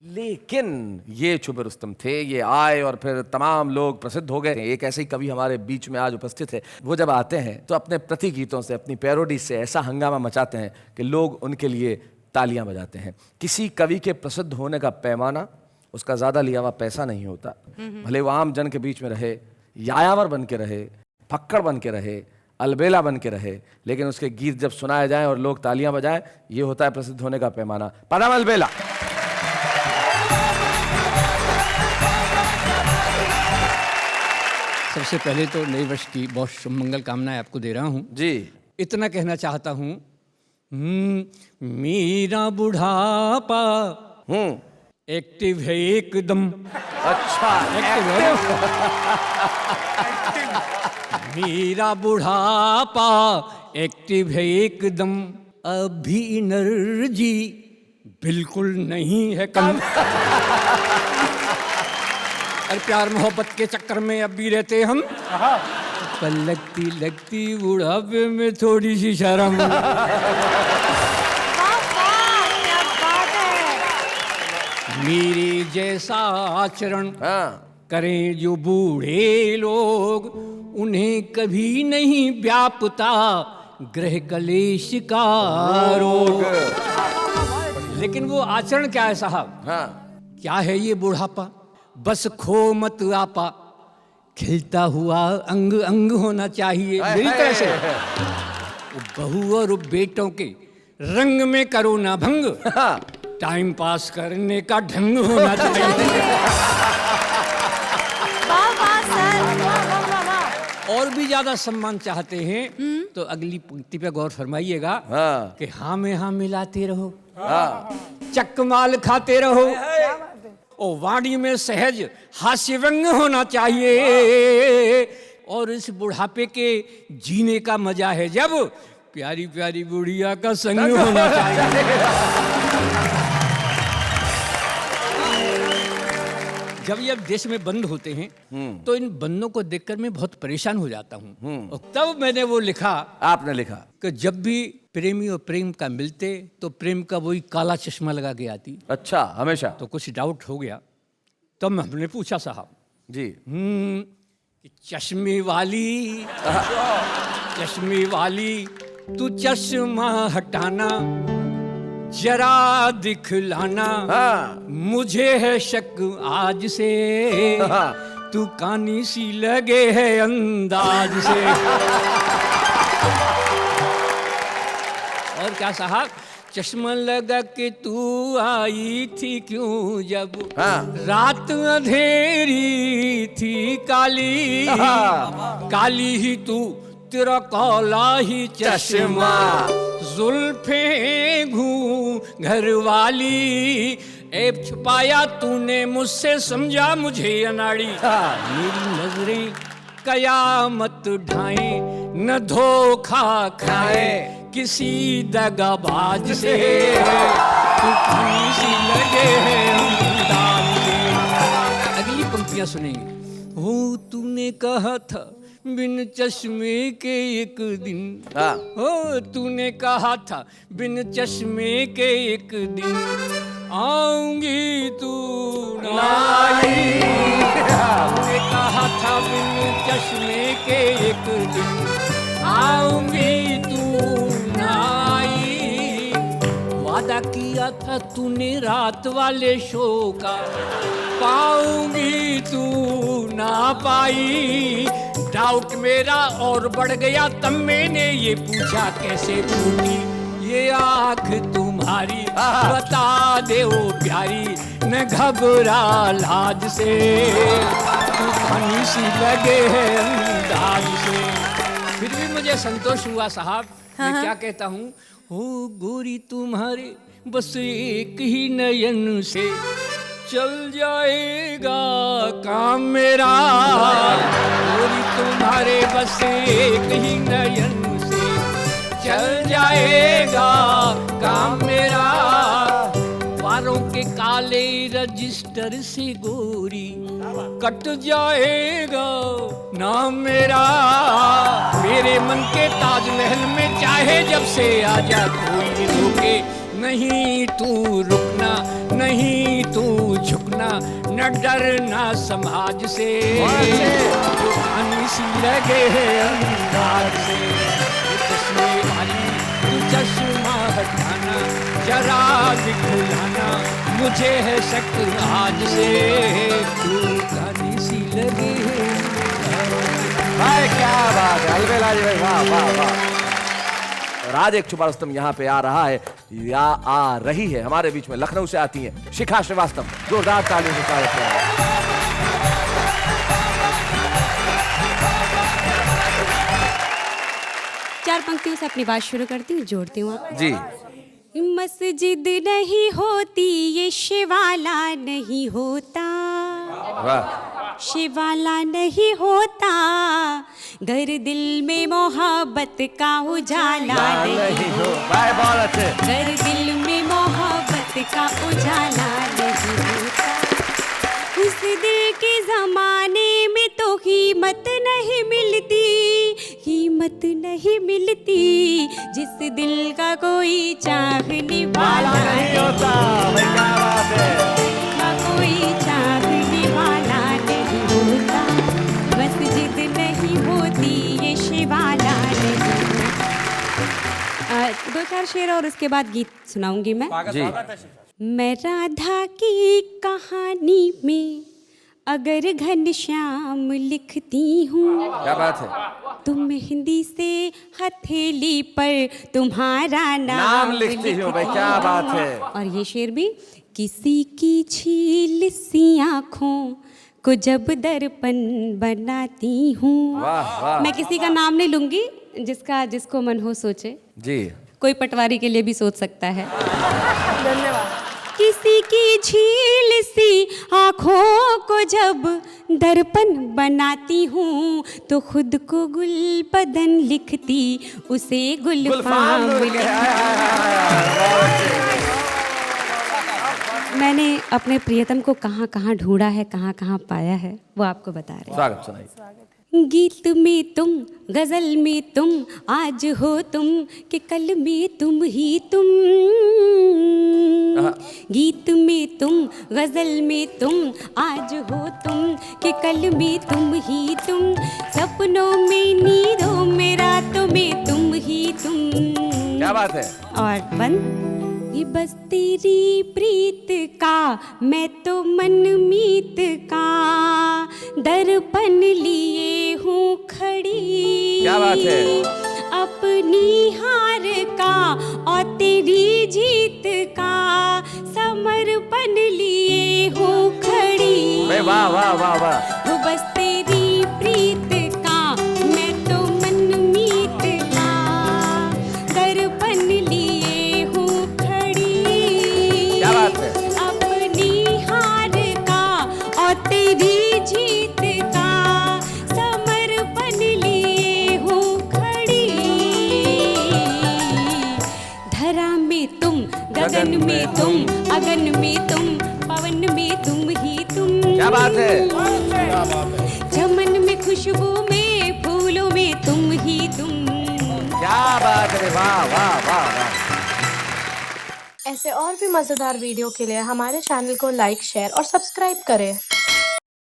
लेकिन ये छुपे रुस्तम थे, ये आए और फिर तमाम लोग प्रसिद्ध हो गए। एक ऐसे ही कवि हमारे बीच में आज उपस्थित है। वो जब आते हैं तो अपने प्रति गीतों से, अपनी पैरोडी से ऐसा हंगामा मचाते हैं कि लोग उनके लिए तालियां बजाते हैं। किसी कवि के प्रसिद्ध होने का पैमाना उसका ज़्यादा लिया हुआ पैसा नहीं होता। भले वो आम जन के बीच में रहे, यायावर बन के रहे, फक्कड़ बन के रहे, अलबेला बन के रहे, लेकिन उसके गीत जब सुनाए जाएं और लोग तालियां बजाएं, ये होता है प्रसिद्ध होने का पैमाना। पदम अलबेला। सबसे पहले तो नए वर्ष की बहुत शुभमंगल कामनाएं आपको दे रहा हूँ जी। इतना कहना चाहता हूँ, मेरा बुढ़ापा एक्टिव है एकदम। अच्छा, एक्टिव है। मेरा बुढ़ापा एक्टिव है एकदम, अभी एनर्जी बिल्कुल नहीं है कम। और प्यार मोहब्बत के चक्कर में अब भी रहते हम, पर लगती लगती बुढ़ापे में थोड़ी सी शर्म। मेरे जैसा आचरण करें जो बूढ़े लोग, उन्हें कभी नहीं व्यापता ग्रह कलेश का रोग। लेकिन वो आचरण क्या है साहब? क्या है ये बुढ़ापा? बस खो मत आपा, खिलता हुआ अंग अंग होना चाहिए। मेरी तरह से बहू और बेटों के रंग में करो ना भंग, टाइम पास करने का ढंग होना चाहिए। और भी ज्यादा सम्मान चाहते हैं तो अगली पंक्ति पे गौर फरमाइएगा कि हाँ में हाँ मिलाते रहो, चकमाल खाते रहो, और वाणी में सहज हास्य व्यंग होना चाहिए। और इस बुढ़ापे के जीने का मजा है जब प्यारी प्यारी बुढ़िया का संग होना चाहिए। जब ये देश में बंद होते हैं तो इन बंदों को देखकर मैं बहुत परेशान हो जाता हूँ। और तब मैंने वो लिखा। आपने लिखा कि जब भी प्रेमी और प्रेम का मिलते तो प्रेम का वही काला चश्मा लगा के आती। अच्छा, हमेशा? तो कुछ डाउट हो गया, तब हमने पूछा साहब जी, कि चश्मे वाली तू चश्मा हटाना, जरा दिखलाना, मुझे है शक आज से, तू कानी सी लगे है अंदाज से। और क्या साहब? चश्मा लगा के तू आई थी क्यों जब रात अंधेरी थी काली, काली ही तू तेरा काला ही चश्मा, जुल्फे घर वाली, ऐब छुपाया तूने मुझसे, समझा मुझे अनाड़ी। मेरी नजरें कयामत ढाएं, न धोखा खाए किसी दगाबाज से, तू खानी सी लगे है अंदाज से। अगली पंक्तियां सुनेंगे। हो तूने कहा था बिन चश्मे के एक दिन, हो तूने कहा था बिन चश्मे के एक दिन, आऊंगी तू ना आई। तूने कहा था बिन चश्मे के एक दिन, आऊंगी तू ना आई। वादा किया था तूने रात वाले शो का, पाऊंगी तू ना पाई। डाउट मेरा और बढ़ गया, तब मैंने ये पूछा कैसे टूटी ये आँख तुम्हारी, बता दे ओ प्यारी, न घबरा लाज से, तू खानी सी लगे है अंदाज से। फिर भी मुझे संतोष हुआ साहब। मैं क्या कहता हूँ? हो गोरी तुम्हारे बस एक ही नयन से चल जाएगा काम मेरा, गोरी तुम्हारे बस एक ही नयन से चल जाएगा काम मेरा। वारों के काले रजिस्टर से गोरी कट जाएगा नाम मेरा। मेरे मन के ताजमहल में चाहे जब से आजा कोई रोके नहीं, तू रुकना नहीं तू झुकना, न डरना समाज से, सी लगे अंदाज से। चश्मे वाली तू चश्मा हटाना, जरा दिखलाना, मुझे है शक आज से, तू गानी सी लगे। भाई क्या बात है, अलबेला जी भाई, वाह वाह वाह। और आज एक छुपा रुस्तम यहाँ पे आ रहा है या आ रही है, हमारे बीच में लखनऊ से आती हैं शिखा श्रीवास्तव। जोरदार तालियों से स्वागत करें। चार पंक्तियों से अपनी बात शुरू करती हूँ, जोड़ती हूँ आप जी। मस्जिद नहीं होती ये शिवाला नहीं होता, वाह। शिवाला नहीं होता, घर दिल में मोहब्बत का उजाला नहीं हो भाई, बहुत अच्छे। घर दिल में मोहब्बत का उजाला नहीं होता, उस दिल के जमाने में तो कीमत नहीं मिलती, कीमत नहीं मिलती, जिस दिल का कोई चाहने वाला नहीं होता। भाई क्या बात है, का कोई चाहने वाला नहीं होता, मस्जिद नहीं होती ये शिवाला नहीं होता। दो चार शेर और उसके बाद गीत सुनाऊंगी मैं जी। मैं राधा की कहानी में अगर घनश्याम लिखती हूँ, क्या बात है, तुम मेहंदी से हथेली पर तुम्हारा नाम लिखती हूँ। भाई क्या बात है। और ये शेर भी, किसी की झील सी आँखों को जब दर्पण बनाती हूँ। वाह वाह। मैं किसी का नाम नहीं लूंगी, जिसको मन हो सोचे। जी। कोई पटवारी के लिए भी सोच सकता है। किसी की झील सी आँखों को जब दर्पण बनाती हूँ, तो खुद को गुलबदन लिखती, उसे गुलफाम लिखती। मैंने अपने प्रियतम को कहाँ कहाँ ढूंढा है, कहाँ कहाँ पाया है, वो आपको बता रहे हैं। स्वागत सुनाइए। गीत में तुम, गजल में तुम, आज हो तुम कि कल में तुम ही तुम। गीत में तुम, गजल में तुम, आज हो तुम कि कल में तुम ही तुम, सपनों में नींदों में रातों में तुम ही तुम। क्या बात है। और बंद, ये बस तेरी प्रीत का मैं तो मन मीत का दर्पण लिए हूँ खड़ी। क्या बात है। अपनी हार का और तेरी जीत का समर्पण लिए हूँ खड़ी। वाह वाह वाह वाह। वो बस तेरी प्रीत का मैं तो मन मीत का दर्पण लिए हूँ खड़ी। क्या बात है। अपनी हार का और तेरी जीत का समर्पण लिए हूँ खड़ी। धरा में तुम, गगन में तुम, अगन में तुम, पवन में तुम ही तुम। क्या बात है। चमन में खुशबू में फूलों में तुम ही तुम। क्या बात है। वाह वाह वाह वाह। ऐसे और भी मज़ेदार वीडियो के लिए हमारे चैनल को लाइक, शेयर और सब्सक्राइब करें।